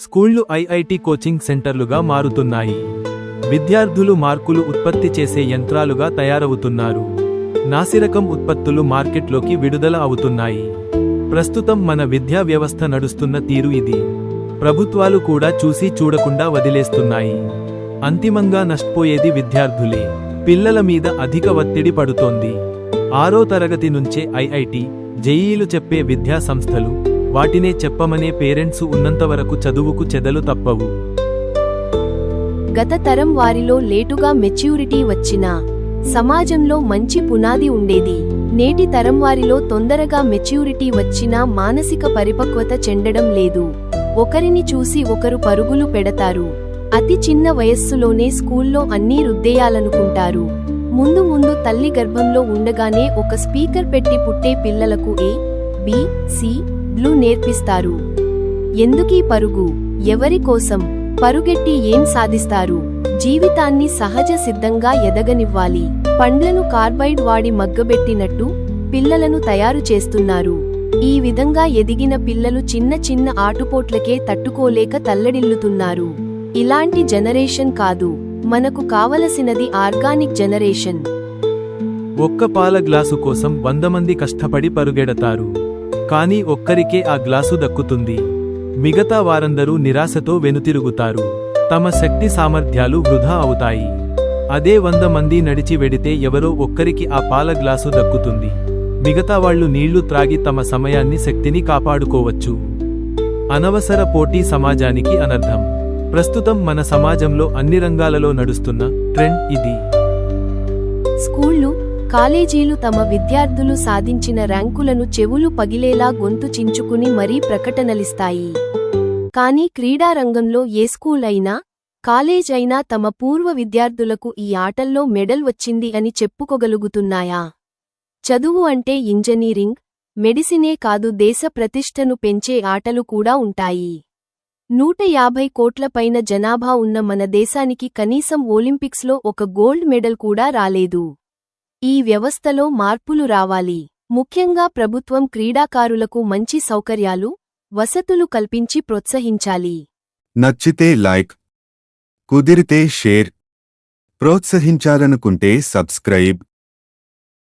స్కూళ్లు IIT coaching సెంటర్లుగా మారుతున్నాయి. విద్యార్థులు మార్కులు ఉత్పత్తి చేసే యంత్రాలుగా తయారవుతున్నారు. నాసిరకం ఉత్పత్తులు మార్కెట్లోకి విడుదల అవుతున్నాయి. ప్రస్తుతం మన విద్యా వ్యవస్థ నడుస్తున్న తీరు ఇది. ప్రభుత్వాలు కూడా చూసి చూడకుండా వదిలేస్తున్నాయి. అంతిమంగా నష్టపోయేది విద్యార్థులే. పిల్లల మీద అధిక ఒత్తిడి పడుతోంది. 6వ తరగతి నుంచే ఐఐటి, జేఈలు చెప్పే విద్యా సంస్థలు, వాటినే చెప్పమనే పేరెంట్స్ ఉన్నంతవరకు చదువుకు చెదలు తప్పవు. గత తరం వారిలో లేటుగా మెచ్యూరిటీ వచ్చినా సమాజంలో మంచి పునాది ఉండేది. నేటి తరం వారిలో తొందరగా మెచ్యూరిటీ వచ్చినా మానసిక పరిపక్వత చెందడం లేదు. ఒకరిని చూసి ఒకరు పరుగులు పెడతారు. అతి చిన్న వయస్సులోనే స్కూల్లో అన్నీ రుద్దేయాలనుకుంటారు. ముందు ముందు తల్లి గర్భంలో ఉండగానే ఒక స్పీకర్ పెట్టి పుట్టే పిల్లలకు ఏ, బి, సి, లు నేర్పిస్తారు. ఎందుకీ పరుగు? ఎవరి కోసం? పరుగెట్టి ఏం సాధిస్తారు? జీవితాన్ని సహజ సిద్ధంగా ఎదగనివ్వాలి. పండ్లను కార్బైడ్ వాడి మగ్గబెట్టినట్టు పిల్లలను తయారు చేస్తున్నారు. ఈ విధంగా ఎదిగిన పిల్లలు చిన్న చిన్న ఆటుపోట్లకే తట్టుకోలేక తల్లడిల్లుతున్నారు. ఇలాంటి జనరేషన్ కాదు మనకు కావలసినది. Organic generation. ఒక్క పాల గ్లాసు కోసం 100 మంది కష్టపడి పరుగెడతారు. కానీ ఒక్కరికే ఆ గ్లాసు దక్కుతుంది. మిగతా వారందరూ నిరాశతో వెనుతిరుగుతారు. తమ శక్తి సామర్థ్యాలు వృధా అవుతాయి. అదే 100 మంది నడిచి వెడితే ఎవరో ఒక్కరికి ఆ పాల గ్లాసు దక్కుతుంది. మిగతా వాళ్లు నీళ్లు త్రాగి తమ సమయాన్ని, శక్తిని కాపాడుకోవచ్చు. అనవసర పోటీ సమాజానికి అనర్థం. ప్రస్తుతం మన సమాజంలో అన్ని రంగాలలో నడుస్తున్న ట్రెండ్ ఇది. స్కూళ్లు, కాలేజీలు తమ విద్యార్థులు సాధించిన ర్యాంకులను చెవులు పగిలేలా గొంతు చించుకుని మరీ ప్రకటనలిస్తాయి. కానీ క్రీడారంగంలో ఏ స్కూల్ అయినా, కాలేజ్ అయినా తమ పూర్వ విద్యార్థులకు ఈ ఆటల్లో మెడల్ వచ్చింది అని చెప్పుకోగలుగుతున్నాయా? చదువు అంటే ఇంజనీరింగ్, మెడిసినే కాదు, దేశ ప్రతిష్టను పెంచే ఆటలు కూడా ఉంటాయి. 150 కోట్ల పైన జనాభా ఉన్న మన దేశానికి కనీసం ఒలింపిక్స్లో ఒక గోల్డ్ మెడల్ కూడా రాలేదు. ఈ వ్యవస్థలో మార్పులు రావాలి. ముఖ్యంగా ప్రభుత్వం క్రీడాకారులకు మంచి సౌకర్యాలు, వసతులు కల్పించి ప్రోత్సహించాలి. నచ్చితే లైక్, కుదిరితే షేర్, ప్రోత్సహించాలనుకుంటే సబ్స్క్రైబ్.